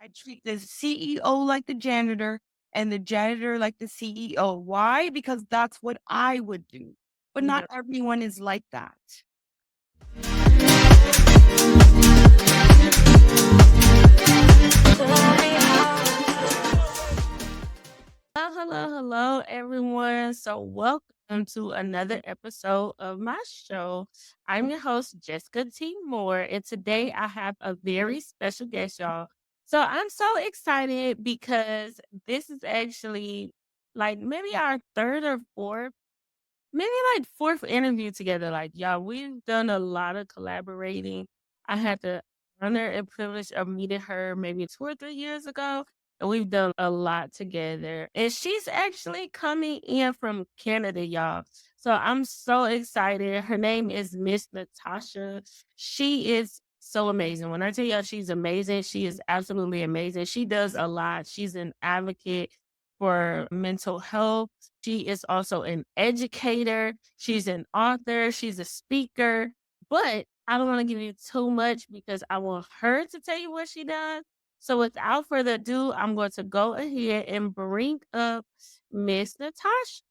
I treat the CEO like the janitor and the janitor like the CEO. Why? Because that's what I would do. But not Yeah. everyone is like that. Hello, everyone. So, welcome to another episode of my show. I'm your host, Jessica T. Moore, and today I have a very special guest, y'all. So, I'm so excited because this is actually like maybe our third or fourth, maybe like fourth interview together. Like, y'all, we've done a lot of collaborating. I had the honor and privilege of meeting her maybe 2 or 3 years ago, and we've done a lot together. And she's actually coming in from Canada, y'all. So I'm so excited. Her name is Miss Natasha. She is so amazing. When I tell y'all she's amazing, she is absolutely amazing. She does a lot. She's an advocate for mental health. She is also an educator. She's an author. She's a speaker. But I don't want to give you too much because I want her to tell you what she does. So without further ado, I'm going to go ahead and bring up Miss Natasha.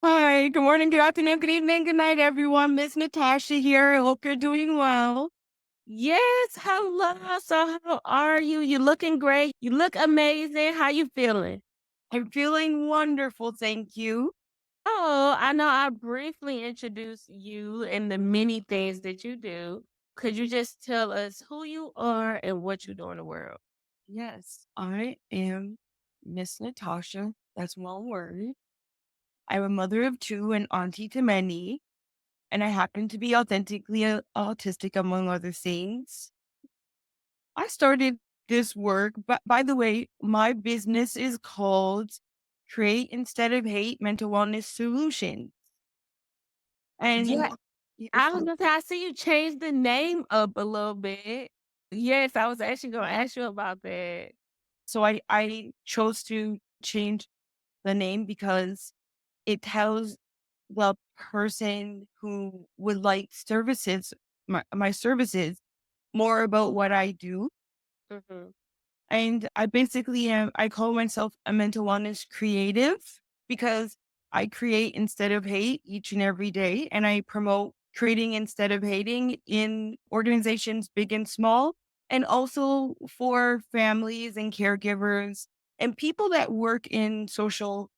Hi, good morning, good afternoon, good evening, good night, everyone. Miss Natasha here. I hope you're doing well. Yes, hello. So how are you? You're looking great. You look amazing. How you feeling? I'm feeling wonderful, thank you. Oh, I know I briefly introduced you and the many things that you do. Could you just tell us who you are and what you do in the world? Yes, I am Miss Natasha. That's one word. I'm a mother of two and auntie to many, and I happen to be authentically autistic, among other things. I started this work, but by the way, my business is called Create Instead of Hate Mental Wellness Solutions. And Yeah, I was gonna say I see you change the name up a little bit. Yes, I was actually gonna ask you about that. so I chose to change the name because it tells the person who would like services, my services, more about what I do. Mhm. And I basically am, I call myself a mental wellness creative because I create instead of hate each and every day. And I promote creating instead of hating in organizations big and small, and also for families and caregivers and people that work in social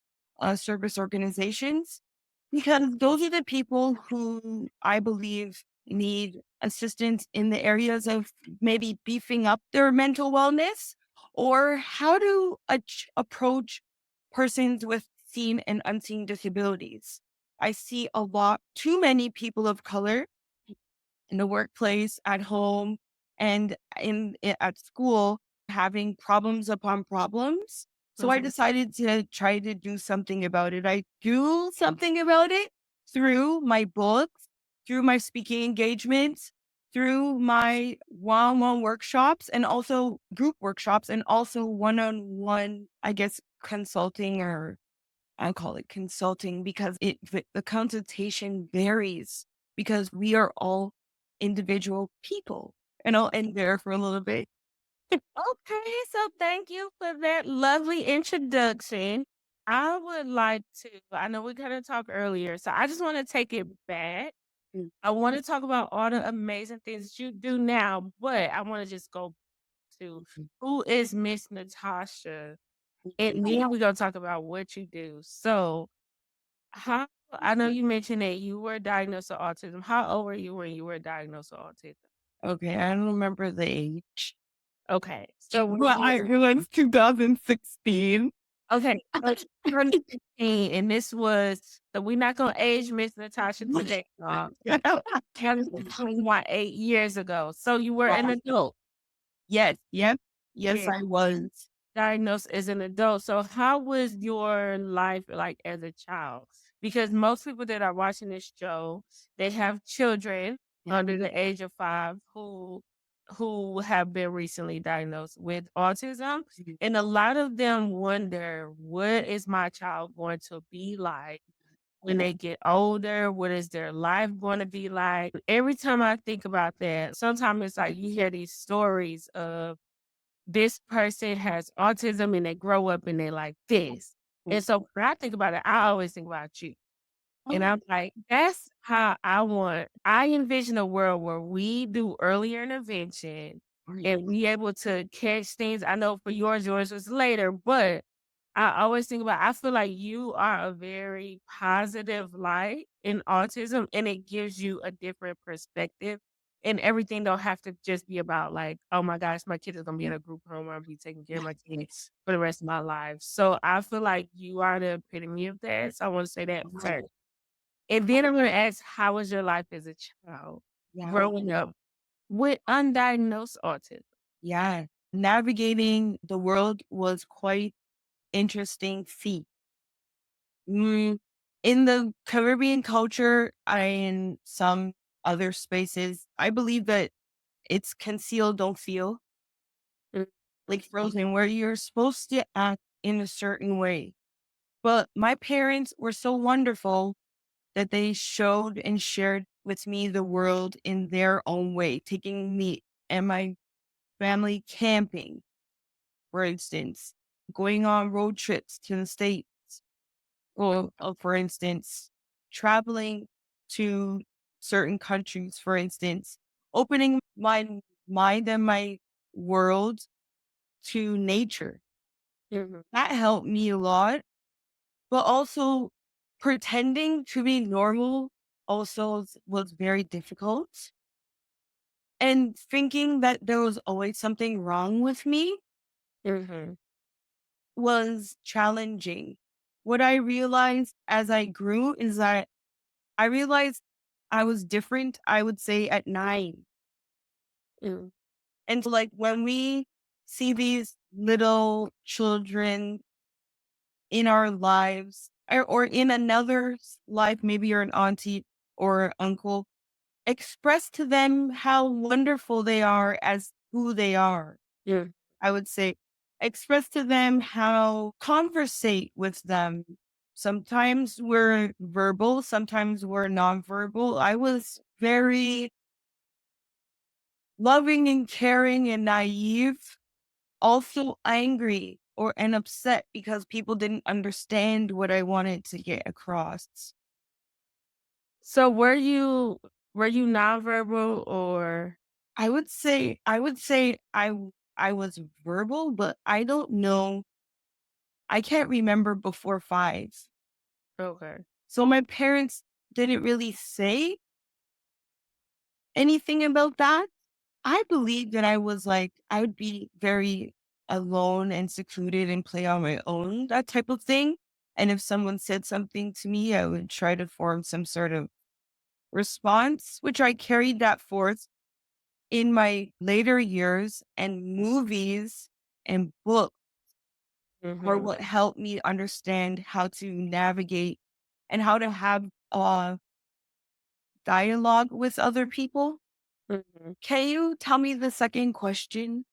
service organizations, because those are the people who I believe need assistance in the areas of maybe beefing up their mental wellness or how to approach persons with seen and unseen disabilities. I see a lot too many people of color in the workplace, at home, and at school having problems upon problems. So I Mhm. decided to try to do something about it. I do something about it through my books, through my speaking engagements, through my one-on-one workshops and also group workshops and also one-on-one, I guess, consulting, or I call it consulting because the consultation varies because we are all individual people. And I'll end there for a little bit. Okay, so thank you for that lovely introduction. I would like to, I know we kind of talked earlier, so I just want to take it back. Mm. I want to talk about all the amazing things that you do now, but I want to just go to who is Miss Natasha, and then we're gonna talk about what you do. So, how I know you mentioned that you were diagnosed with autism. How old were you when you were diagnosed with autism? Okay, I don't remember the age. Okay, so when Well, you I realized 2016. okay, turned 15, and this was so we're not gonna age Miss Natasha today. Kevin was 8 years ago. So you were an adult. Yes, yep. Yes, Yeah. I was. Diagnosed as an adult. So how was your life like as a child? Because most people that are watching this show, they have children under the age of 5 who have been recently diagnosed with autism. And a lot of them wonder, what is my child going to be like when they get older? What is their life going to be like? Every time I think about that, sometimes it's like you hear these stories of this person has autism and they grow up and they're like this. And so when I think about it, I always think about you. And I'm like, that's how I envision a world where we do earlier intervention and we able to catch things. I know for yours was later, but I always think about I feel like you are a very positive light in autism and it gives you a different perspective. And everything don't have to just be about like, oh my gosh, my kid is gonna be in a group home. I'm gonna be taking care of my kids for the rest of my life. So I feel like you are the epitome of that. So I want to say that first. And then I'm gonna ask, how was your life as a child Yeah. growing up with undiagnosed autism? Yeah. Navigating the world was quite interesting feat. Mm, in the Caribbean culture, in some other spaces, I believe that it's conceal, don't feel, Mm, like Frozen, where you're supposed to act in a certain way. But my parents were so wonderful that they showed and shared with me the world in their own way, taking me and my family camping, for instance, going on road trips to the States, or for instance, traveling to certain countries, for instance, opening my mind and my world to nature. mhm, That helped me a lot, but also pretending to be normal also was very difficult. And thinking that there was always something wrong with me mhm, was challenging. What I realized as I grew is that I realized I was different, I would say at 9. mm, And so, like, when we see these little children in our lives or in another's life, maybe you're an auntie or uncle, express to them how wonderful they are as who they are. mm, I would say express to them how conversate with them. Sometimes we're verbal, sometimes we're nonverbal. I was very loving and caring and naive, also angry and upset because people didn't understand what I wanted to get across. So were you nonverbal or I was verbal, but I don't know. I can't remember before 5. okay. So my parents didn't really say anything about that. I believe that I would be very alone and secluded and play on my own, that type of thing. And if someone said something to me, I would try to form some sort of response, which I carried that forth in my later years, and movies and books were Mhm, what helped me understand how to navigate and how to have dialogue with other people. mhm. Can you tell me the second question?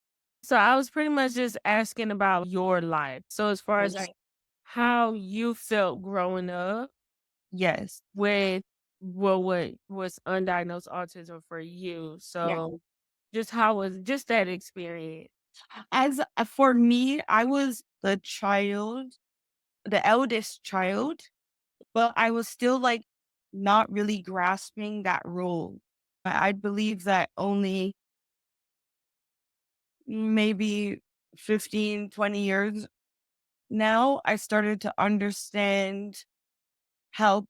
So I was pretty much just asking about your life. So as far as Yes. like how you felt growing up Yes. with what was undiagnosed autism for you. Yeah. So just how was just that experience? As for me, I was the child, the eldest child, but I was still like not really grasping that role. I believe that only maybe 15, 20 years now, I started to understand how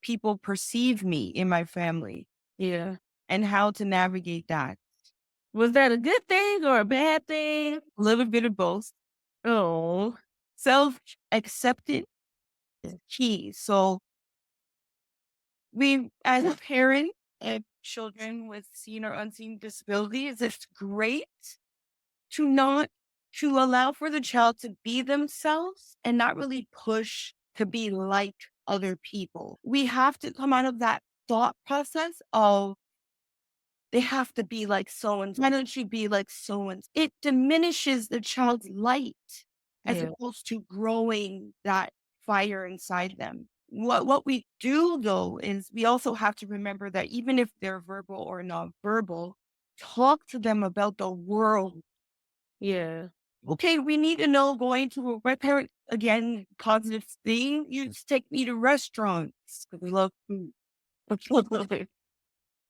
people perceive me in my family Yeah. and how to navigate that. Was that a good thing or a bad thing? A little bit of both. Oh. Self acceptance is key. So, we, as a parent of children with seen or unseen disabilities, it's great to not to allow for the child to be themselves and not really push to be like other people. We have to come out of that thought process of they have to be like so and why don't you be like so and it diminishes the child's light as Yeah. opposed to growing that fire inside them. What we do though is we also have to remember that even if they're verbal or non-verbal, talk to them about the world Yeah. Okay, we need to know going to my parent again, positive thing. You just take me to restaurants 'cause we love food.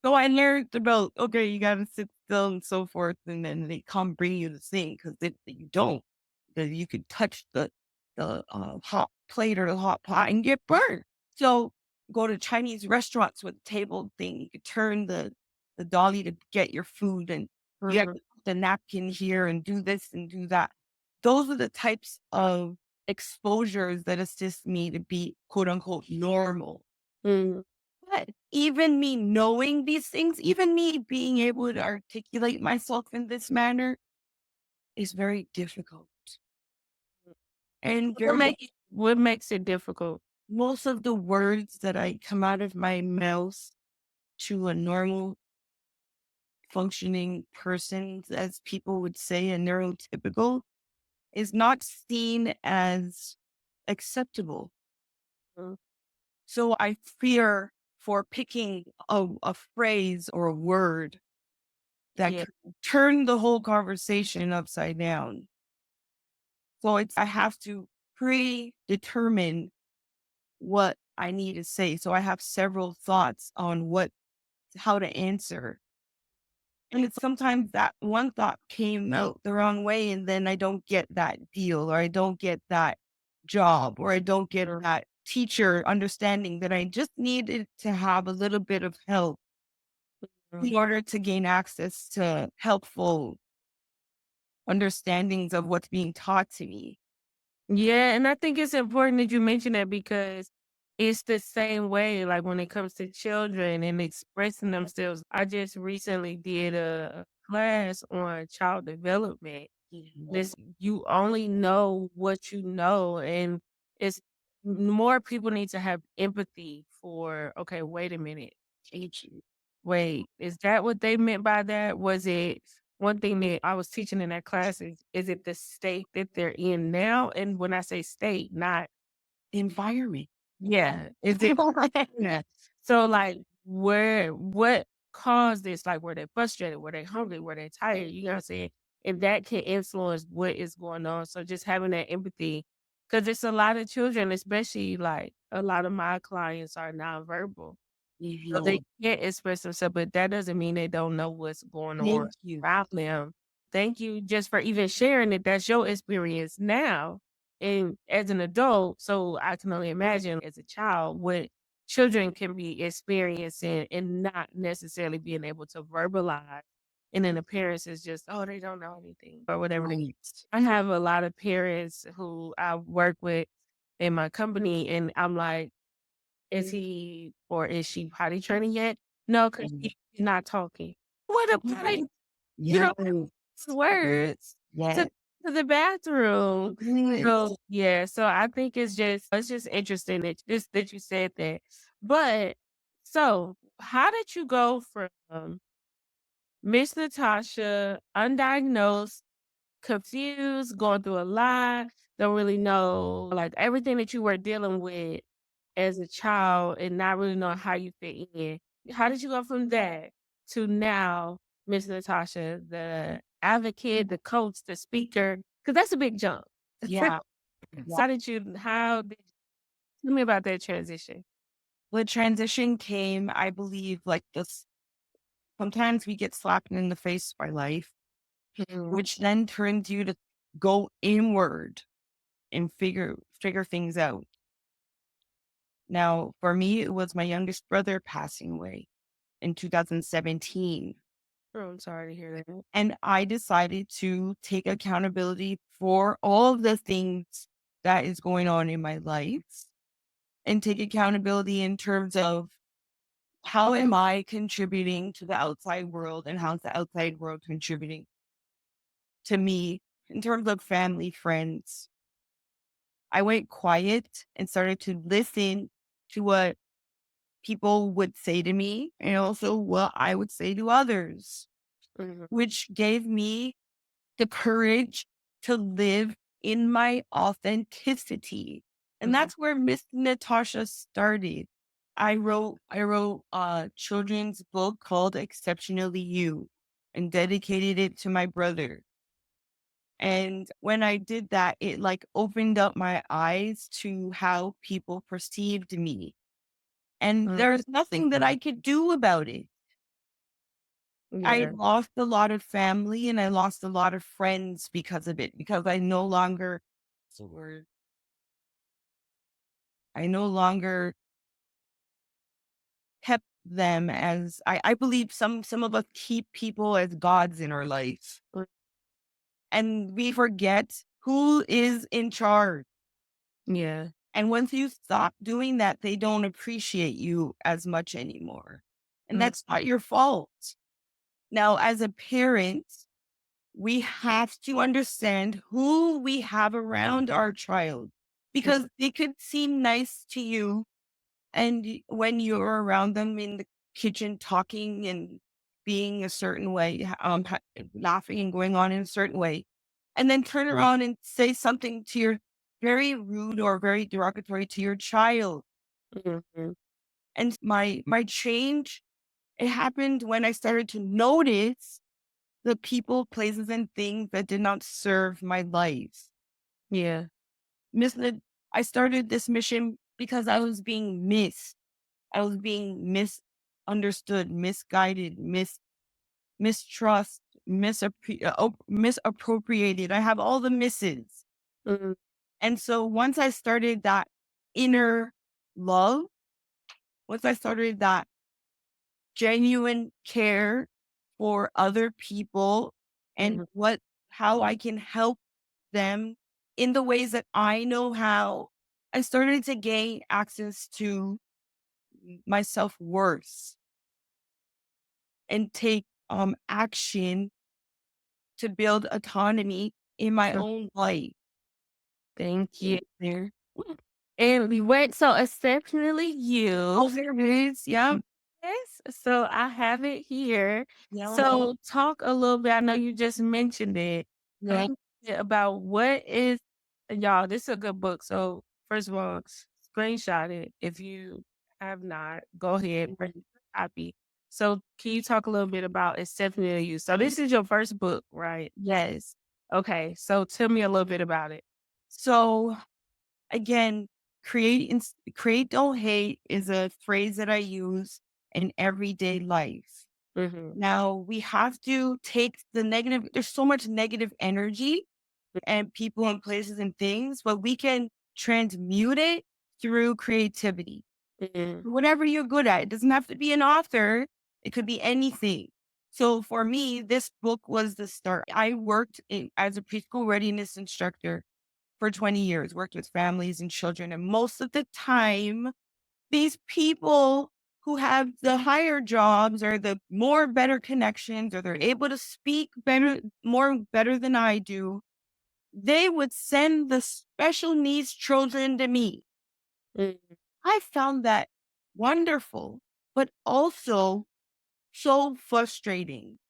So I learned about, okay, you gotta sit still and so forth, and then they come bring you the thing because if you don't, then you could touch the hot plate or the hot pot and get burnt. So go to Chinese restaurants with a table thing. You could turn the dolly to get your food, and you have Mhm. to put the napkin here and do this and do that. Those are the types of exposures that assist me to be quote unquote normal. Mhm. But even me knowing these things, even me being able to articulate myself in this manner is very difficult. And What makes it difficult? most of the words that I come out of my mouth to a normal functioning person, as people would say, a neurotypical, is not seen as acceptable. Mm. So I fear for picking a phrase or a word that Yeah. could turn the whole conversation upside down. So I have to predetermine what I need to say. So I have several thoughts on how to answer. And it's sometimes that one thought came out the wrong way, and then I don't get that deal, or I don't get that job, or I don't get that teacher understanding that I just needed to have a little bit of help Mhm. in order to gain access to helpful understandings of what's being taught to me. Yeah, and I think it's important that you mention that because it's the same way, like when it comes to children and expressing themselves. I just recently did a class on child development. Mhm. This you only know what you know, and it's more people need to have empathy for. Okay, wait a minute. Thank you. Wait, is that what they meant by that? Was it one thing that I was teaching in that class is it the state that they're in now? And when I say state, not Environment. yeah, is it yeah. So like what caused this? Like were they frustrated? Were they hungry? Were they tired? You know what I'm saying? And that can influence what is going on. So just having that empathy, because it's a lot of children, especially like a lot of my clients are nonverbal. So they Mhm. can't express themselves, but that doesn't mean they don't know what's going on Thank you. around them. Thank you just for even sharing it. That's your experience now and as an adult. So I can only imagine as a child what children can be experiencing and not necessarily being able to verbalize. And then the parents is just, oh, they don't know anything or whatever. Right. I have a lot of parents who I work with in my company, and I'm like, is he or is she potty training yet? No, because Mhm. he's not talking. What a potty you Yeah. know, words to Yeah. the bathroom. Yes. So, yeah, so I think it's just interesting that you said that. But so how did you go from Miss Natasha, undiagnosed, confused, going through a lot, don't really know like everything that you were dealing with as a child and not really knowing how you fit in. How did you go from that to now, Miss Natasha, the advocate, the coach, the speaker? Because that's a big jump. Yeah. So how did tell me about that transition? The transition came, I believe, like this. Sometimes we get slapped in the face by life, Mhm. which then turns you to go inward and figure things out. Now, for me, it was my youngest brother passing away in 2017. Oh, I'm sorry to hear that. And I decided to take accountability for all of the things that is going on in my life and take accountability in terms of how am I contributing to the outside world and how's the outside world contributing to me in terms of family, friends. I went quiet and started to listen to what people would say to me and also what I would say to others, Mhm. which gave me the courage to live in my authenticity. And Mhm. that's where Miss Natasha started. I wrote a children's book called Exceptionally You and dedicated it to my brother. And when I did that, it like opened up my eyes to how people perceived me. And Mm, there's nothing that I could do about it. I yeah. lost a lot of family and I lost a lot of friends because of it, because I no longer, what's the word? I no longer kept them as I believe some of us keep people as gods in our life. Mm, And we forget who is in charge. yeah. And once you stop doing that, they don't appreciate you as much anymore. And Mm, that's not your fault. Now, as a parent, we have to understand who we have around our child mm, because they could seem nice to you. And when you're around them in the kitchen talking and being a certain way, laughing and going on in a certain way, and then turn around and say something to your very rude or very derogatory to your child. mhm. And my change, it happened when I started to notice the people, places, and things that did not serve my life. Yeah. Miss, I started this mission because I was being missed. I was being misunderstood, misguided, mistrust, misappropriated. I have all the misses. Mhm, And so once I started that inner love, once I started that genuine care for other people and mhm. how I can help them in the ways that I know how, I started to gain access to my self-worth and take action to build autonomy in my Mm, own life. thank you. There. And we went so exceptionally Oh, you. there it is. Yeah. Yes, so I have it here. Yeah. So talk a little bit. I know you just mentioned it. Yeah. Talk a bit about what is y'all, this is a good book. So first of all, screenshot it. If you have not, go ahead, print a copy. So can you talk a little bit about exceptionally you? So this is your first book, right? Yes. Okay, so tell me a little bit about it. So again, create, don't hate is a phrase that I use in everyday life. Mhm. Now we have to take the negative, there's so much negative energy and people and places and things, but we can transmute it through creativity. Mhm. Whatever you're good at, it doesn't have to be an author, it could be anything. So for me, this book was the start. I worked as a preschool readiness instructor for 20 years, worked with families and children. And most of the time, these people who have the higher jobs or the more better connections, or they're able to speak better than I do, they would send the special needs children to me. Mhm. I found that wonderful, but also so frustrating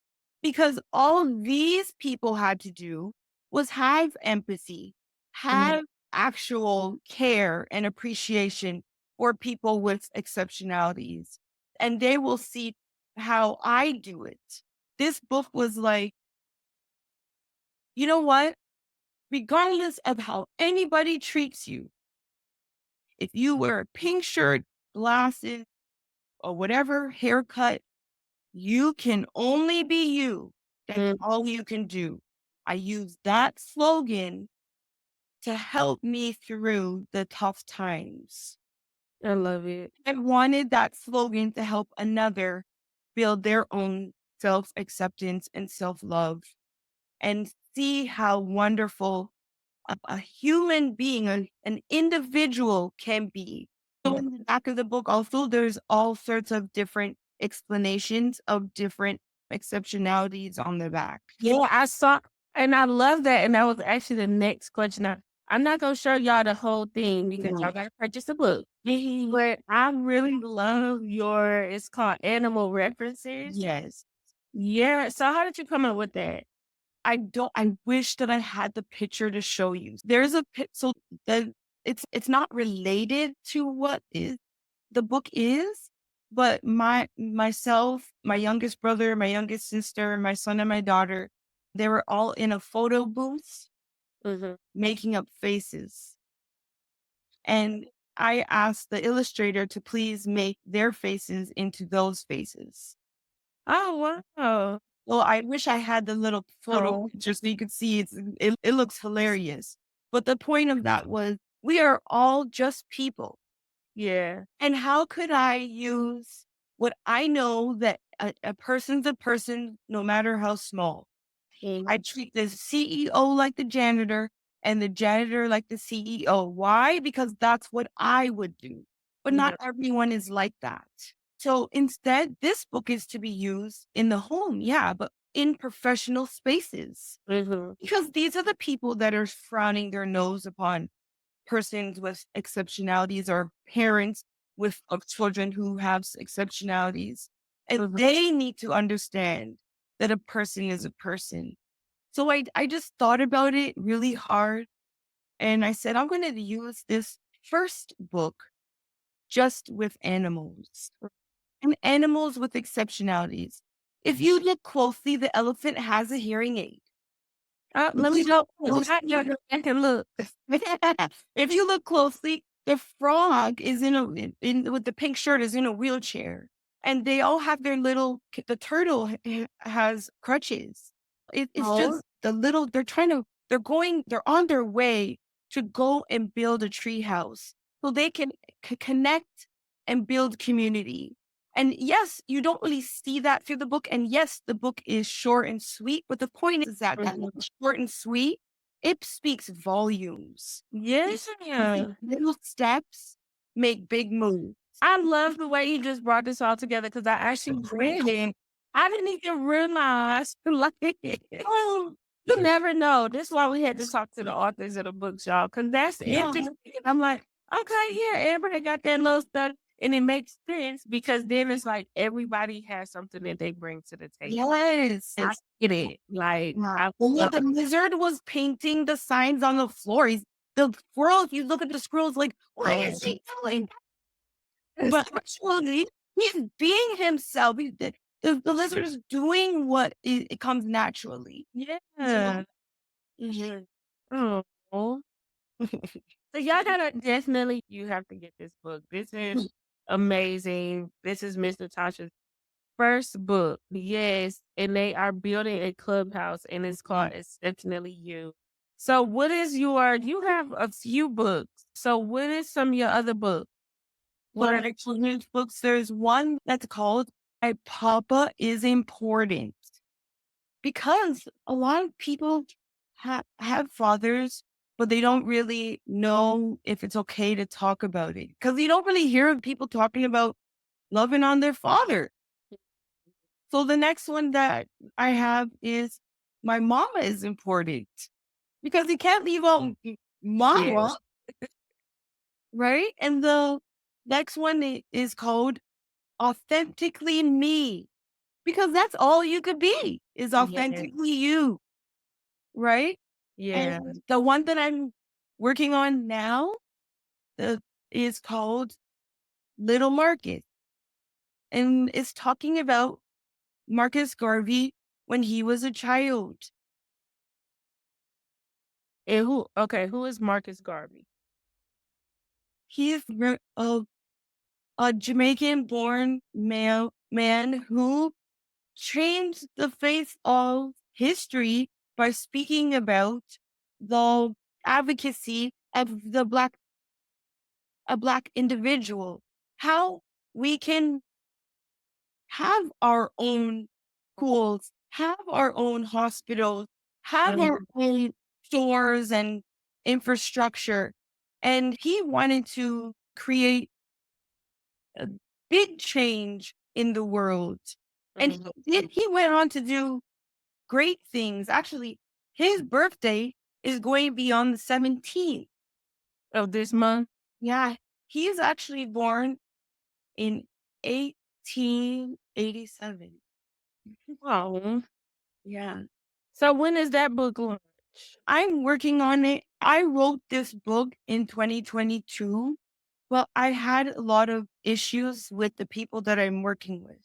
because all these people had to do was have empathy, Mhm. have actual care and appreciation for people with exceptionalities. And they will see how I do it. This book was like, you know what? Regardless of how anybody treats you, if you wear a pink shirt, glasses, or whatever haircut, you can only be you. That's Mm, all you can do. I use that slogan to help me through the tough times. I love it. I wanted that slogan to help another build their own self acceptance and self love and see how wonderful a human being, an individual can be. So in the back of the book, also, there's all sorts of different explanations of different exceptionalities on the back. Yeah, I saw and I love that, and that was actually the next question. I'm not gonna show y'all the whole thing because y'all Right. gotta purchase the book. But I really love your it's called Animal References. Yes. Yeah, so how did you come up with that? I wish that I had the picture to show you. There's a so the it's not related to what is the book is, but myself, my youngest brother, my youngest sister, my son and my daughter, They were all in a photo booth Mhm. making up faces. And I asked the illustrator to please make their faces into those faces. Oh, wow. Well, I wish I had the little photo Oh, picture so you could see it looks hilarious. But the point of that was we are all just people. yeah. And how could I use what I know that a person's a person no matter how small? Mhm. I treat the CEO like the janitor and the janitor like the CEO. Why? Because that's what I would do. But not Yeah. everyone is like that. So instead, this book is to be used in the home, yeah, but in professional spaces. Mhm. Because these are the people that are frowning their nose upon persons with exceptionalities or parents with of children who have exceptionalities. And Mhm. they need to understand that a person is a person. So I just thought about it really hard and I said, I'm going to use this first book just with animals and animals with exceptionalities. If you look closely, the elephant has a hearing aid. Let me You go. look I gotta go back and look. if you look closely, the frog is with the pink shirt is in a wheelchair, and they all have their little. The turtle has crutches. It's Oh. just the little. They're trying to. They're going. They're on their way to go and build a tree house so they can connect and build community. And yes, you don't really see that through the book. And yes, the book is short and sweet. But the point is that Mhm. short and sweet it speaks volumes. These Yeah. little steps make big moves. I love the way you just brought this all together because I actually read it. I didn't even realize, like, well, you never know. This is why we had to talk to the authors of the books, y'all, because that's Yeah. interesting. I'm like, okay, yeah, everybody got that little stuff, and it makes sense because then it's like everybody has something that they bring to the table. Yes. I get it. Like, Yeah. I Well, love the lizard was painting the signs on the floor. The squirrels, you look at the squirrels like, what is he doing? it. But actually, he's being himself. The lizard is doing what it comes naturally. Yeah. Mhm. Oh. So y'all gotta definitely you have to get this book. This is amazing. This is Miss Natasha's first book. Yes. And they are building a clubhouse and it's called Exceptionally You. So what is your you have a few books. So what is some of your other books? What are children's books? There's one that's called My Papa is Important because a lot of people have fathers, but they don't really know if it's okay to talk about it because you don't really hear of people talking about loving on their father. So the next one that I have is My Mama is Important because you can't leave out Yeah. mama, right? And the next one is called Authentically Me because that's all you could be is Yeah. authentically you, right? Yeah. And the one that I'm working on now the, is called Little Marcus, and it's talking about Marcus Garvey when he was a child. And who is Marcus Garvey? He's a Jamaican-born man who changed the face of history by speaking about the advocacy of a black individual, how we can have our own schools, have our own hospitals, have our Mhm. own stores and infrastructure. And he wanted to create a big change in the world. And Mhm. he went on to do great things. Actually, his birthday is going to be on the 17th. Of this month? Yeah, he's actually born in 1887. Oh. Yeah. So when is that book launch? I'm working on it. I wrote this book in 2022. Well, I had a lot of issues with the people that I'm working with.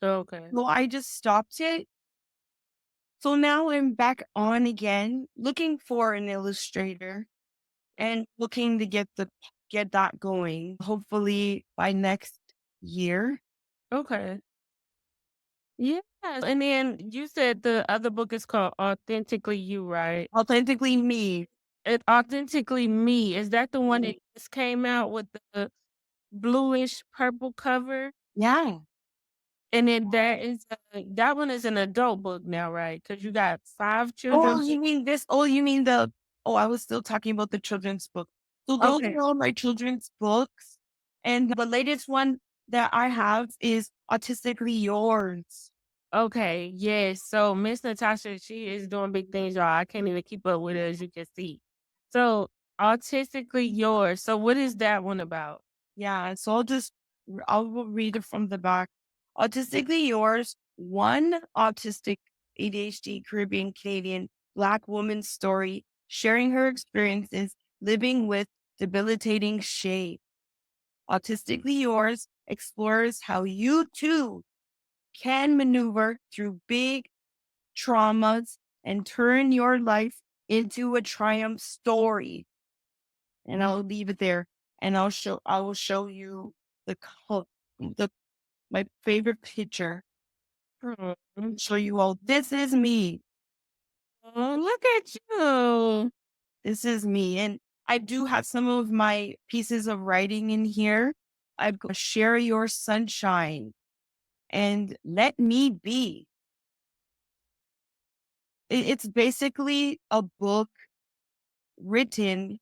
Okay. So I just stopped it So now I'm back on again, looking for an illustrator and looking to get that going. Hopefully by next year. Okay. Yeah. And then you said the other book is called Authentically You, right? Authentically me. It Authentically Me. Is that the one that just came out with the bluish purple cover? Yeah. And then that one is an adult book now, right? Because you got 5 Oh, children. you mean this? Oh, you mean I was still talking about the children's book. So those Okay. are all my children's books. And the latest one that I have is Autistically Yours. Okay, yes. So Miss Natasha, she is doing big things, y'all. I can't even keep up with her as you can see. So Autistically Yours. So what is that one about? Yeah. So I will read it from the back. Autistically Yours, one autistic ADHD Caribbean Canadian Black woman's story, sharing her experiences living with debilitating shame. Autistically Yours explores how you too can maneuver through big traumas and turn your life into a triumph story. And I'll leave it there. And I will show you the the my favorite picture. Hmm. Show you all this is me. Oh, look at you. This is me. And I do have some of my pieces of writing in here. I've got share your sunshine and let me be. It's basically a book written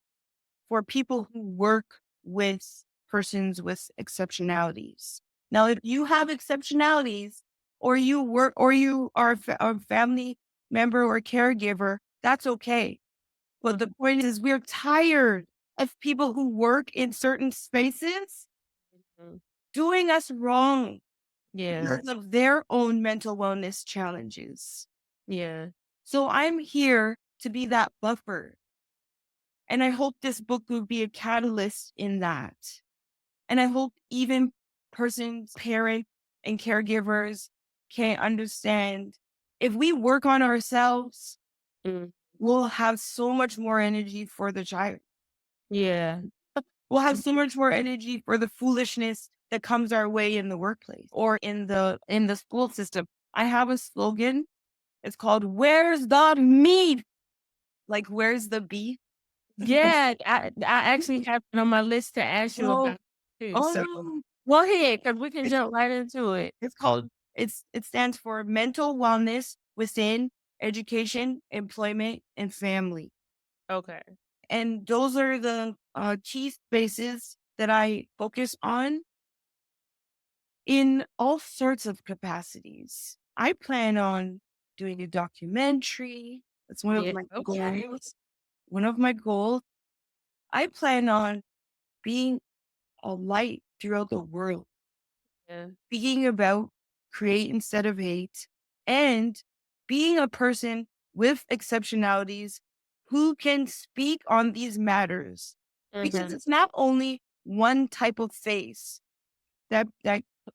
for people who work with persons with exceptionalities. Now, if you have exceptionalities or you are a family member or caregiver, that's okay. But the point is, we're tired of people who work in certain spaces Mhm. doing us wrong Yeah, because of their own mental wellness challenges. yeah. So I'm here to be that buffer. And I hope this book will be a catalyst in that. And I hope even persons, parents, and caregivers can understand if we work on ourselves, Mm, we'll have so much more energy for the child. yeah. We'll have so much more energy for the foolishness that comes our way in the workplace or in the school system. I have a slogan. It's called "Where's the meat?" Like, where's the beef? Yeah, I actually have it on my list to ask you Oh, about too. So oh, go ahead, because we can it's jump right into it. it's called it stands for mental wellness within education, employment, and family. Okay. And those are the key spaces that I focus on in all sorts of capacities. I plan on doing a documentary. That's one of Yeah. my Okay. goals. One of my goals. I plan on being a light throughout the world, Yeah. speaking about create instead of hate, and being a person with exceptionalities who can speak on these matters. Because Mhm. it's not only one type of face that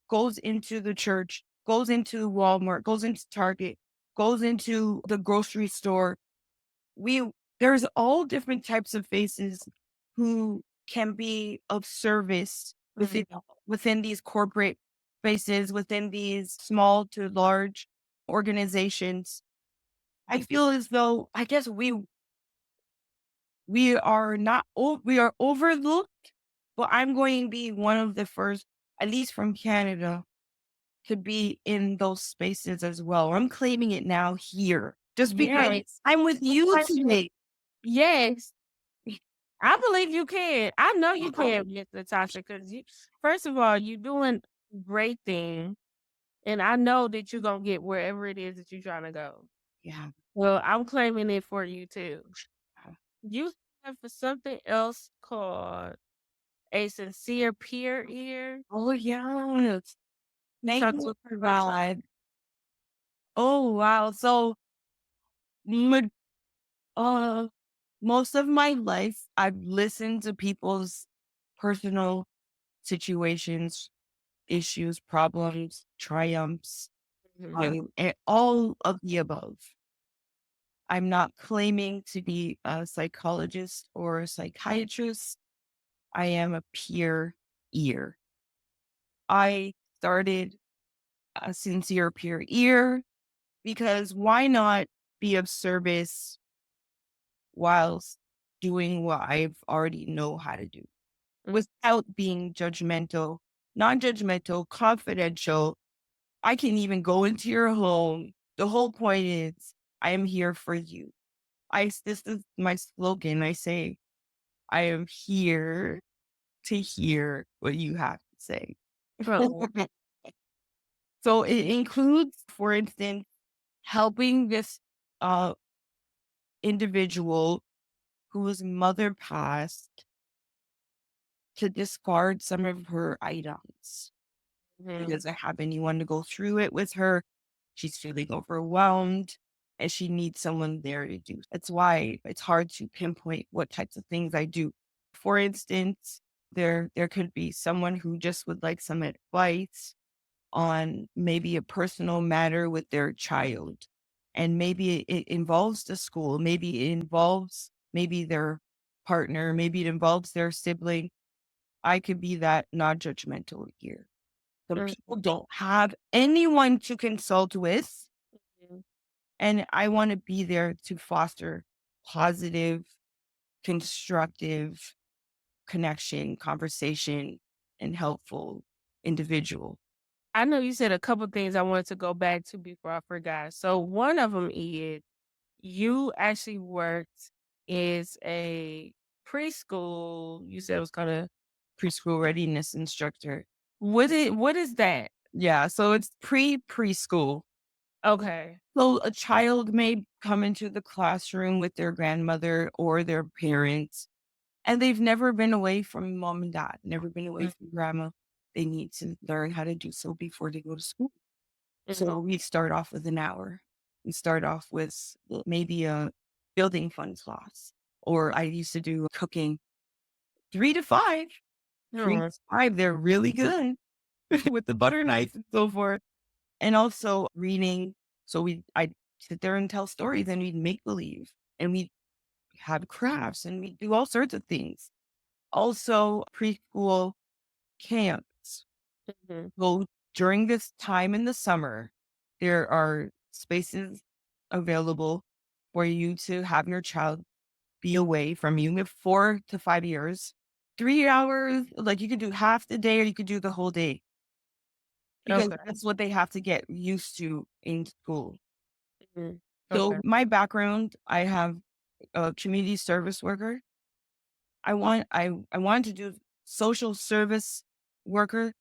goes into the church, goes into Walmart, goes into Target, goes into the grocery store. We there's all different types of faces who can be of service Mhm. within these corporate spaces, within these small to large organizations. I feel as though I guess we are not we are overlooked, but I'm going to be one of the first, at least from Canada, to be in those spaces as well. I'm claiming it now here just because Yes. I'm with you today. Yes. I believe you can. I know you can, Miss Natasha, because you first of all, you're doing great thing, and I know that you're gonna get wherever it is that you're trying to go. Yeah. Well, I'm claiming it for you too. You have something else called a sincere peer ear. Oh, yes. Thank Talk you to for that. Oh, wow. So, ma- uh, most of my life, I've listened to people's personal situations, issues, problems, triumphs, Mhm. and all of the above. I'm not claiming to be a psychologist or a psychiatrist. I am a peer ear. I started a sincere peer ear because why not be of service whilst doing what I've already know how to do Mm. without being judgmental, non-judgmental, confidential. I can even go into your home. The whole point is I am here for you. This is my slogan. I say, I am here to hear what you have to say. Oh. So it includes, for instance, helping this uh, individual whose mother passed to discard some of her items. She Mhm. doesn't have anyone to go through it with her. She's feeling overwhelmed and she needs someone there to do. That's why it's hard to pinpoint what types of things I do. For instance, there could be someone who just would like some advice on maybe a personal matter with their child. And maybe it involves the school, maybe it involves maybe their partner, maybe it involves their sibling. I could be that non-judgmental ear. Some people Mhm. don't have anyone to consult with, Mhm. and I want to be there to foster positive, constructive connection, conversation, and helpful individual. I know you said a couple things I wanted to go back to before I forgot. So one of them is you actually worked as a preschool. You said it was kind of Preschool readiness instructor. what is that? Yeah, so it's preschool. Okay. So a child may come into the classroom with their grandmother or their parents, and they've never been away from mom and dad, never been away Mm. from grandma. They need to learn how to do so before they go to school. Mhm. So we start off with an hour. We start off with maybe a building fun class, or I used to do cooking 3 to 5. Three Oh. to five, they're really good with the butter knife and so forth. And also reading. So I sit there and tell stories and we'd make believe and we have crafts and we do all sorts of things. Also preschool camps. Mhm. Well, during this time in the summer, there are spaces available for you to have your child be away from you. We have 4 to 5 years, 3 hours. Like you could do half the day or you could do the whole day because Okay. that's what they have to get used to in school. Mhm. So Okay. my background, I have a community service worker. I wanted to do social service worker.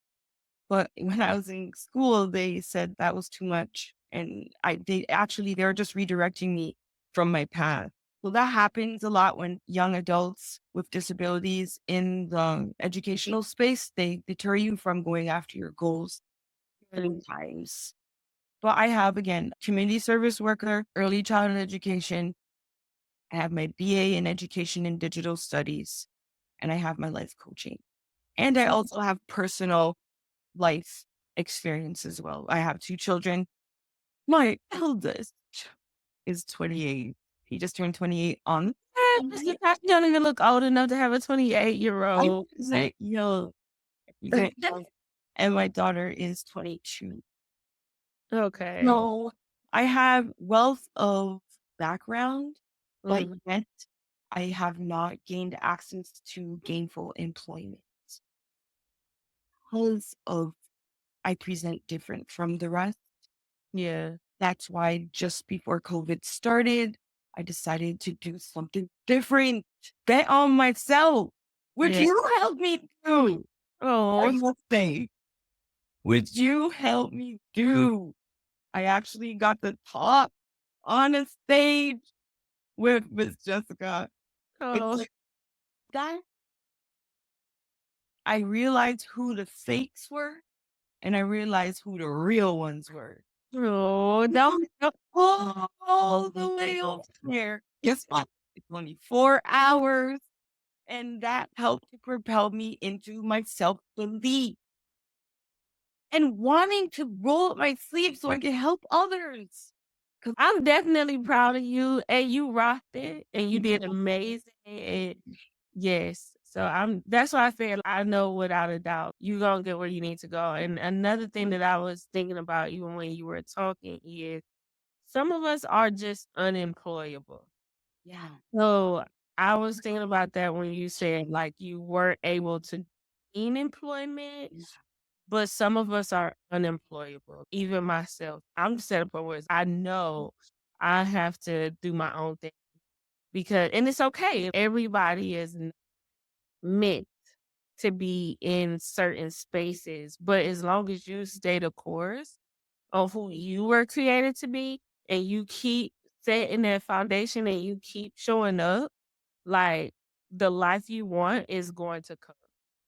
But when I was in school, they said that was too much, and they're just redirecting me from my path. So that happens a lot when young adults with disabilities in the educational space, they deter you from going after your goals Mhm. sometimes. But I have, again, community service worker, early childhood education. I have my BA in education and digital studies, and I have my life coaching. And I also have personal life experience as well. I have 2 children. My eldest is 28. He just turned 28 on Mr. Natasha, you don't even look old enough to have a 28-year-old. I Old. say young. He's a young. And my daughter is 22. Okay. So I have wealth of background, but Mhm. yet I have not gained access to gainful employment because of I present different from the rest. Yeah. That's why just before COVID started, I decided to do something different, bet on myself, which Yeah. you helped me do. I Oh. must say, which you helped me do. I actually got the top on a stage with Miss Jessica. It's Oh. like that. I realized who the fakes were and I realized who the real ones were. Oh, no, no. All the way over there. Guess what? It's only 4 hours, and that helped to propel me into my self-belief and wanting to roll up my sleeves so I can help others. I'm definitely proud of you, and you rocked it, and you did amazing, and yes. So that's why I said I know without a doubt you gonna get where you need to go. And another thing that I was thinking about even when you were talking is some of us are just unemployable. Yeah. So I was thinking about that when you said like you weren't able to gain employment, but some of us are unemployable. Even myself, I'm set up where I know I have to do my own thing because, and it's okay. Everybody is meant to be in certain spaces, but as long as you stay the course of who you were created to be and you keep setting that foundation and you keep showing up, like the life you want is going to come.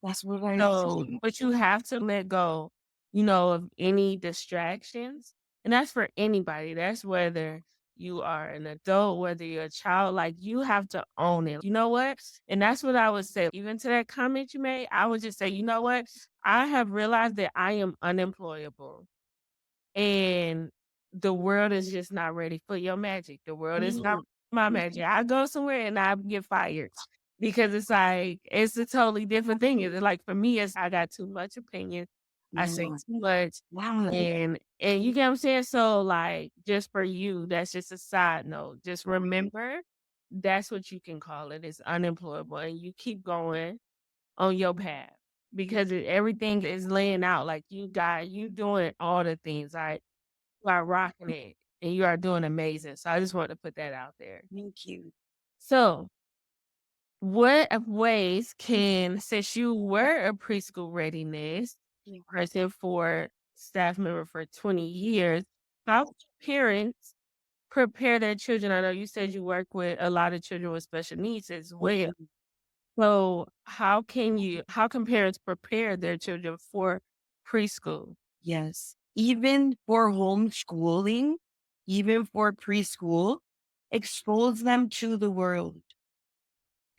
That's what I So, but you have to let go, of any distractions. And that's for anybody. That's whether you are an adult, whether you're a child, like you have to own it. You know what? And that's what I would say. Even to that comment you made, I would just say, you know what? I have realized that I am unemployable. And the world is just not ready for your magic. The world is not my magic. I go somewhere and I get fired because it's like it's a totally different thing. It's like for me, it's I got too much opinion. I say Yeah. too much, Wow. and you get what I'm saying. So like, just for you, that's just a side note. Just remember, that's what you can call it. It's unemployable, and you keep going on your path because everything is laying out. Like you doing all the things. Like you are rocking it and you are doing amazing. So I just wanted to put that out there. Thank you. So, what ways can, since you were a preschool readiness Yeah. person for staff member for 20 years, how can parents prepare their children? I know you said you work with a lot of children with special needs as well. So, how can parents prepare their children for preschool? Yes. Even for homeschooling, even for preschool, expose them to the world.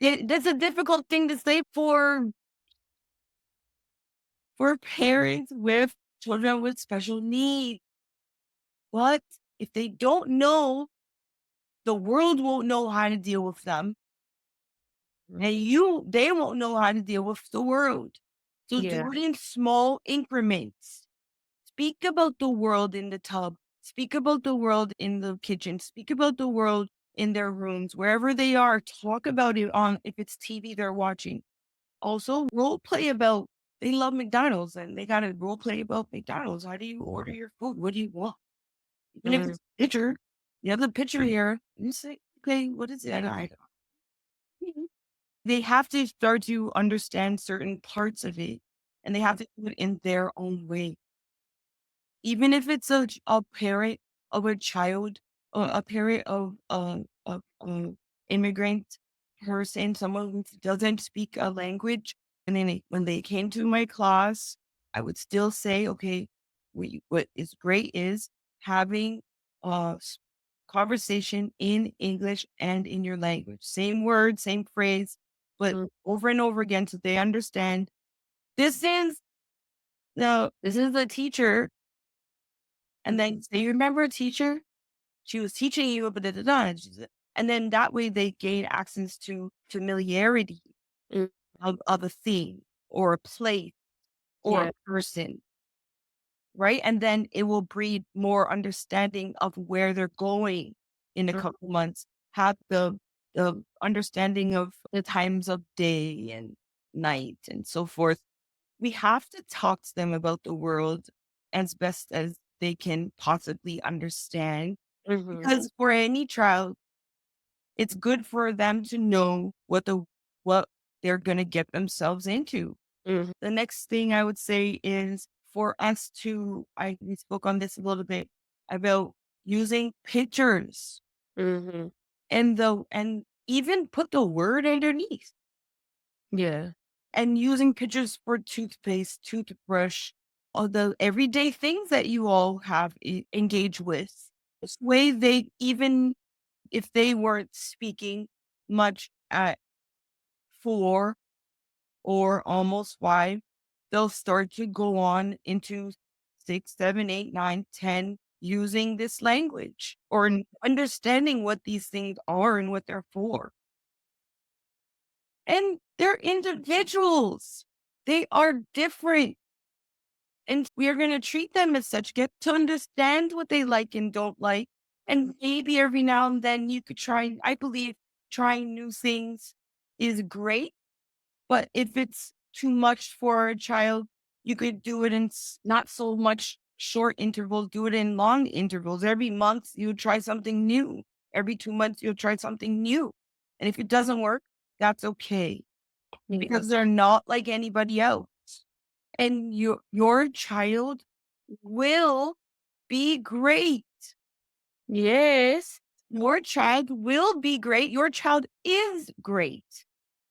That's a difficult thing to say for parents with children with special needs. But if they don't know, the world won't know how to deal with them. Mm, And they won't know how to deal with the world. So yeah. do it in small increments. Speak about the world in the tub. Speak about the world in the kitchen. Speak about the world in their rooms, wherever they are. Talk about it on if it's TV they're watching. Also, role play about they love McDonald's and they got to role play about McDonald's. How do you order your food? What do you want? Even if Mm, it's a picture, you have the picture here. You say, okay, what is it? I don't know. They have to start to understand certain parts of it and they have to do it in their own way. Even if it's a parent of a child or a parent of immigrant person, someone who doesn't speak a language, and then when they came to my class, I would still say, okay, what is great is having a conversation in English and in your language, same word, same phrase, but mm, over and over again, so they understand. This is this is a teacher and then say, "You remember a teacher? She was teaching you a da da da." And then that way they gain access to familiarity mm, of a theme or a place or yeah. a person, right? And then it will breed more understanding of where they're going in a Mm, couple months. Have the understanding of the times of day and night and so forth. We have to talk to them about the world as best as they can possibly understand. mhm, Because for any child, it's good for them to know what they're gonna get themselves into. mhm, The next thing I would say is for us to we spoke on this a little bit about using pictures mhm, and even put the word underneath yeah. and using pictures for toothpaste, toothbrush, all the everyday things that you all have engaged with. This way they even if they weren't speaking much at 4 or almost 5, they'll start to go on into 6, 7, 8, 9, 10. using this language or understanding what these things are and what they're for. And they're individuals. They are different. And we are going to treat them as such, get to understand what they like and don't like. And maybe every now and then you could try, I believe trying new things is great. But if it's too much for a child, you could do it in not so much short intervals, do it in long intervals. Every month, you try something new. Every 2 months, you'll try something new. And if it doesn't work, that's okay Yeah. because they're not like anybody else. And your child will be great. Yes. Your child will be great. Your child is great.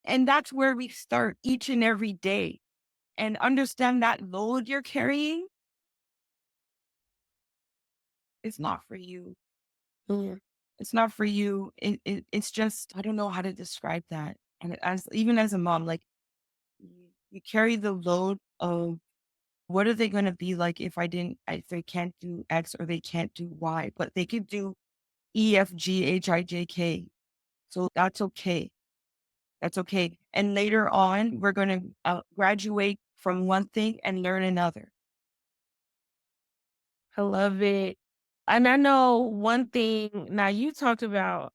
And that's where we start each and every day. And understand that load you're carrying is not for you. Yeah. It's not for you. It's just, I don't know how to describe that. And as even as a mom, like you carry the load of what are they going to be like if they can't do X or they can't do Y, but they could do E, F, G, H, I, J, K. So that's okay. That's okay. And later on, we're going to graduate from one thing and learn another. I love it. And I know one thing now you talked about,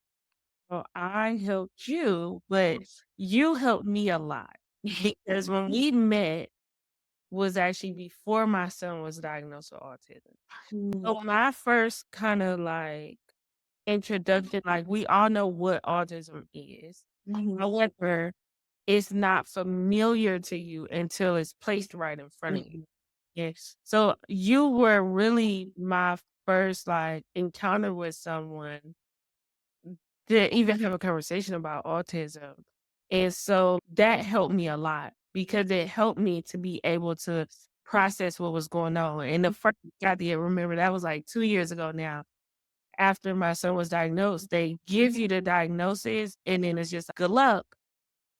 well, I helped you, but you helped me a lot because when we met was actually before my son was diagnosed with autism. Mhm. So my first kind of like introduction, like we all know what autism is. Mhm. However, it's not familiar to you until it's placed right in front of you. Mhm. Yes. So you were really my first like encounter with someone to even have a conversation about autism. And so that helped me a lot because it helped me to be able to process what was going on. And the first thing I did, remember that was like 2 years ago now. After my son was diagnosed, they give you the diagnosis and then it's just good luck.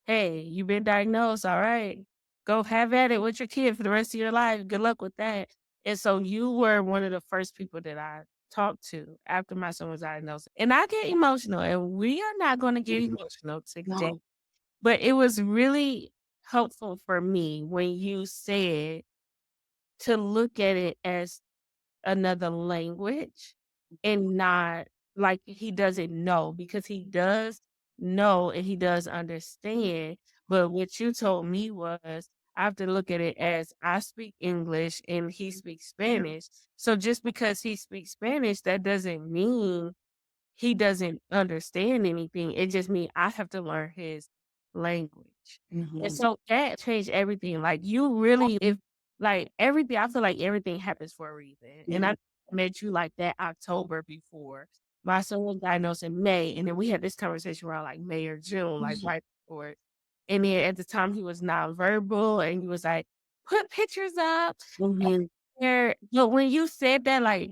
Hey, you've been diagnosed. All right. Go have at it with your kid for the rest of your life. Good luck with that. And so you were one of the first people that I talked to after my son was diagnosed. And I get emotional, and we are not going to get emotional today. No. But it was really helpful for me when you said to look at it as another language and not like he doesn't know because he does know and he does understand. But what you told me was I have to look at it as I speak English and he speaks Spanish. So just because he speaks Spanish, that doesn't mean he doesn't understand anything. It just means I have to learn his language. And Mhm. so that changed everything. Like you really, if like everything, I feel like everything happens for a reason. And I met you like that October before. My son was diagnosed in May, and then we had this conversation around like May or June, like Mhm. right before it. And then at the time he was nonverbal and he was like, put pictures up. Mhm. But when you said that, like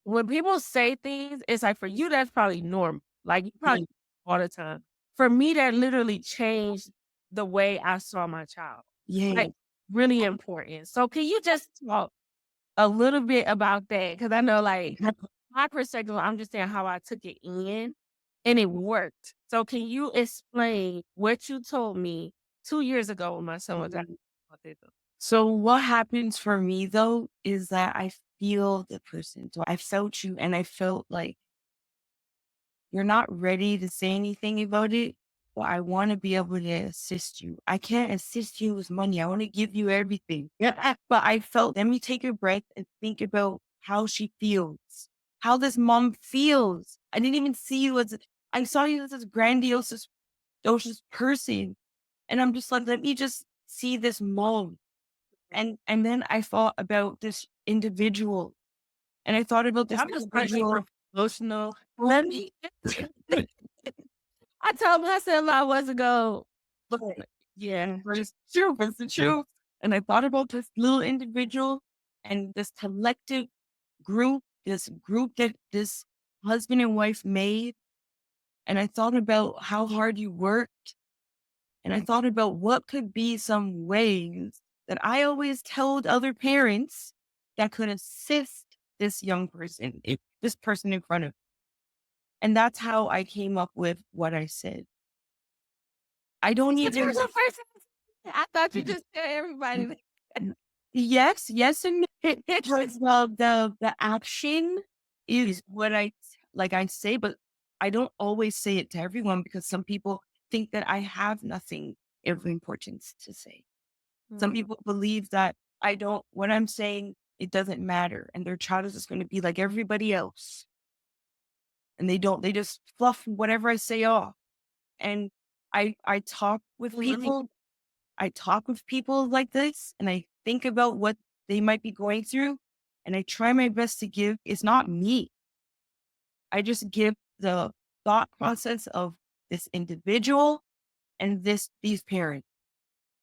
when people say things, it's like for you, that's probably normal. Like you probably Mhm. all the time. For me, that literally changed the way I saw my child. Yeah. Like really important. So can you just talk a little bit about that? Cause I know like my perspective, I'm just saying how I took it in and it worked. So can you explain what you told me 2 years ago when my son was diagnosed with autism? So what happens for me though is that I feel the person. So I felt you and I felt like you're not ready to say anything about it, but I want to be able to assist you. I can't assist you with money. I want to give you everything. Yeah. But I felt, let me take a breath and think about how she feels, how this mom feels. I didn't even see you as, I saw you as this grandiose, audacious person. And I'm just like, let me just see this mom. And then I thought about this individual. And I thought about this I'm just individual. emotional. Let me I told myself I wasn't go. Look, Yeah. but it's true, it's the truth. And I thought about this little individual and this collective group, this group that this husband and wife made. And I thought about how hard you worked. And I thought about what could be some ways that I always told other parents that could assist. this young person, this person in front of. And that's how I came up with what I said. I don't But even. you're the person. I thought you just tell everybody that. Yes, yes, and no. Because the action is what like I say, but I don't always say it to everyone because some people think that I have nothing of importance to say. Some Mm, people believe that I don't what I'm saying, it doesn't matter, and their child is just gonna be like everybody else. And they just fluff whatever I say off. And I talk with really? people I talk with people like this, and I think about what they might be going through, and I try my best to give. It's not me. I just give the thought process of this individual and these parents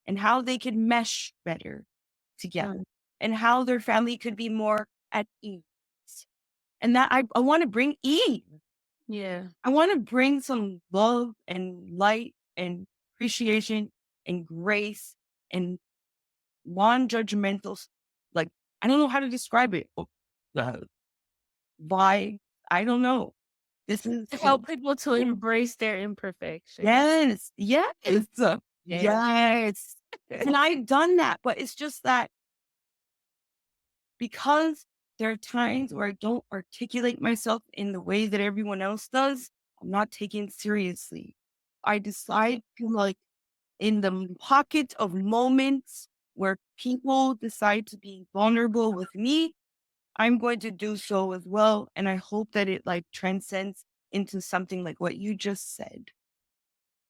and how they could mesh better together Mm, and how their family could be more at ease. And that I want to bring ease. yeah. I want to bring some love and light and appreciation and grace and non-judgmental, like, I don't know how to describe it. Uh, why? I don't know. This is To help people to embrace their imperfection. yes, yes, Yeah. yes. And I've done that, but it's just that because there are times where I don't articulate myself in the way that everyone else does, I'm not taken seriously. I decide to like in the pocket of moments where people decide to be vulnerable with me, I'm going to do so as well. And I hope that it like transcends into something like what you just said.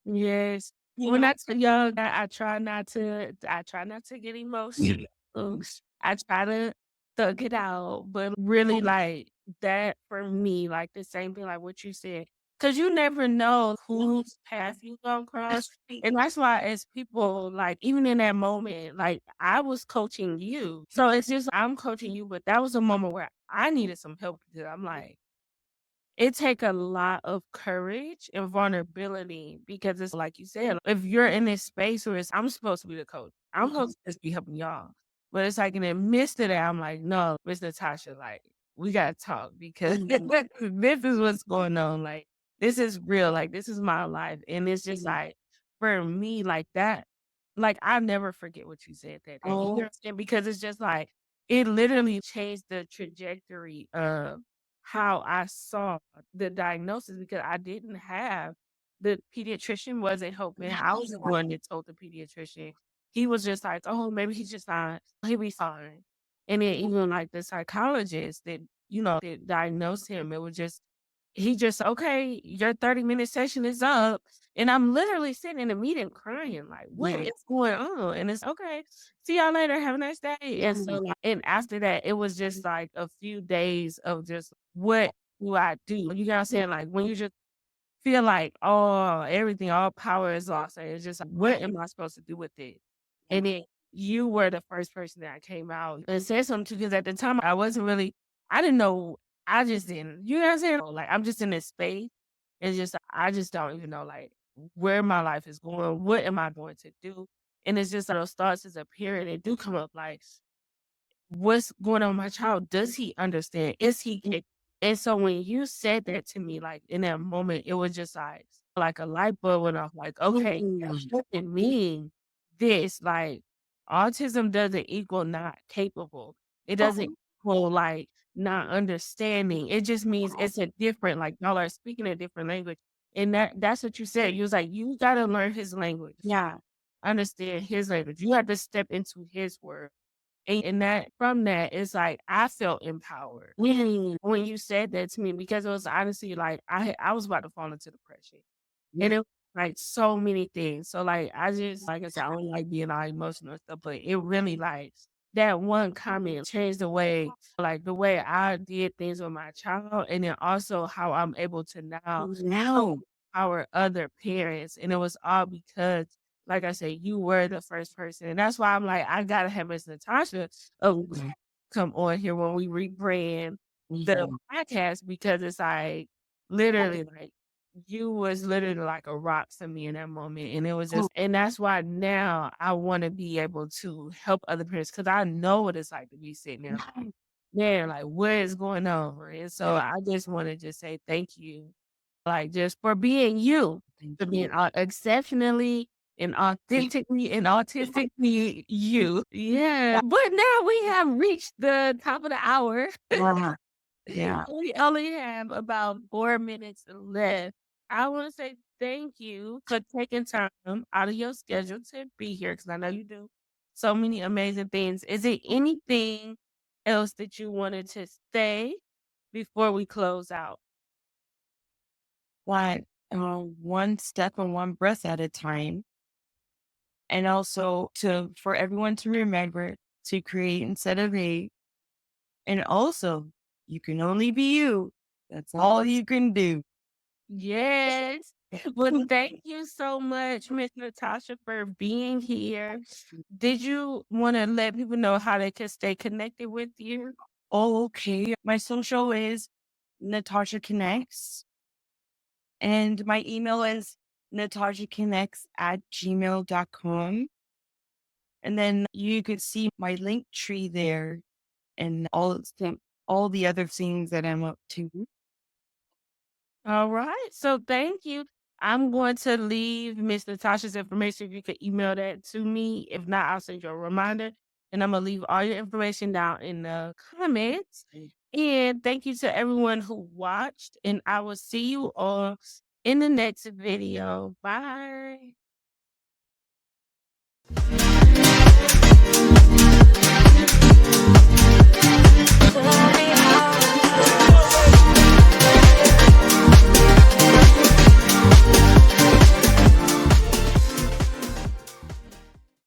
Yes. You When know? I was young, I try not to get emotional. I try to thug it out, but really like that for me, like the same thing like what you said. Cause you never know whose path you gonna cross. And that's why as people, like even in that moment, like I was coaching you. So it's just I'm coaching you, but that was a moment where I needed some help because I'm like it take a lot of courage and vulnerability because it's like you said, if you're in this space where it's I'm supposed to be the coach. I'm supposed to just be helping y'all. But it's like in the midst of that, I'm like, no, Miss Natasha, like, we gotta talk because this is what's going on. Like, this is real. Like, this is my life. And it's just like for me, like that, like I never forget what you said that day. You know what I'm saying? Because it's just like it literally changed the trajectory of how I saw the diagnosis because I didn't have the pediatrician wasn't helping. I was the one that told the pediatrician. He was just like, "Oh, maybe he's just not. He'll be fine." And then even like the psychologist that that diagnosed him, it was just he just okay, your 30-minute session is up, and I'm literally sitting in a meeting crying like, "What is going on?" And it's okay. See y'all later. Have a nice day. And so, and after that, it was just like a few days of just what do I do? You know what I'm saying? Like when you just feel like, oh, everything, all power is lost. And it's just like, what am I supposed to do with it? And then you were the first person that came out and said something to because at the time I wasn't really, I didn't know, I just didn't, you know what I'm saying? Like I'm just in this space. It's just, I just don't even know like where my life is going. What am I going to do? And it's just those thoughts as a parent, they do come up like, what's going on with my child? Does he understand? Is he and so when you said that to me, like in that moment, it was just like a light bulb went off, like, okay, that doesn't mean this. Like autism doesn't equal not capable. It doesn't equal like not understanding. It just means it's a different, like y'all are speaking a different language. And that's what you said. You was like, you gotta learn his language. Yeah. Understand his language. You have to step into his world. And that from that, it's like I felt empowered when you said that to me because it was honestly like I was about to fall into depression. And it was like so many things. So like I just like I said, I don't like being all emotional and stuff, but it really like that one comment changed the way like the way I did things with my child and then also how I'm able to now empower other parents. And it was all because like I said, you were the first person. And that's why I'm like, I gotta have Miss Natasha come on here when we rebrand the podcast because it's like literally like you was literally like a rock to me in that moment. And it was just and that's why now I wanna be able to help other parents because I know what it's like to be sitting there. there, like, what is going on? And so I just wanna just say thank you, like, just for being you, Thank for being you. exceptionally and authentically and autistically you. Yeah, Yeah. but now we have reached the top of the hour. Yeah. Yeah. We only have about 4 minutes left. I wanna say thank you for taking time out of your schedule to be here because I know you do so many amazing things. Is it anything else that you wanted to say before we close out? Like, one step and one breath at a time. And also for everyone to remember to create instead of hate. And also, you can only be you. That's all you can do. Yes. Well, thank you so much, Miss Natasha, for being here. Did you wanna let people know how they can stay connected with you? Oh, okay. My social is Natasha Connects, and my email is natashaconnects@gmail.com. And then you could see my link tree there and all the other things that I'm up to. All right. So thank you. I'm going to leave Miss Natasha's information. If you could email that to me. If not, I'll send you a reminder. And I'm gonna leave all your information down in the comments. And thank you to everyone who watched. And I will see you all in the next video. Bye.